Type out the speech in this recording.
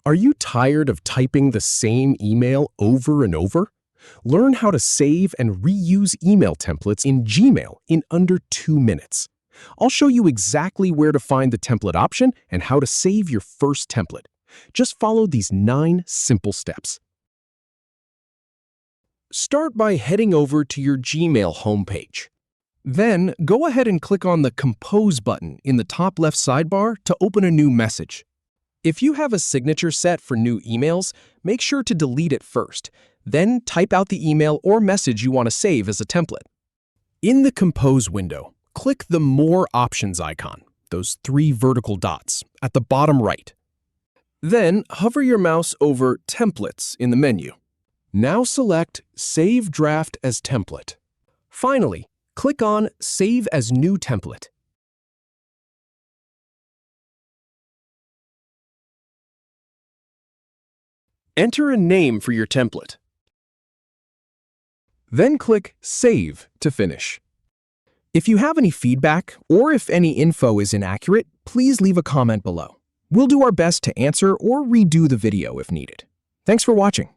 Are you tired of typing the same email over and over? Learn how to save and reuse email templates in Gmail in under 2 minutes. I'll show you exactly where to find the template option and how to save your first template. Just follow these 9 simple steps. Start by heading over to your Gmail homepage. Then, go ahead and click on the Compose button in the top left sidebar to open a new message. If you have a signature set for new emails, make sure to delete it first. Then type out the email or message you want to save as a template. In the Compose window, click the More Options icon, those 3 vertical dots, at the bottom right. Then hover your mouse over Templates in the menu. Now select Save Draft as Template. Finally, click on Save as New Template. Enter a name for your template. Then click Save to finish. If you have any feedback or if any info is inaccurate, please leave a comment below. We'll do our best to answer or redo the video if needed. Thanks for watching.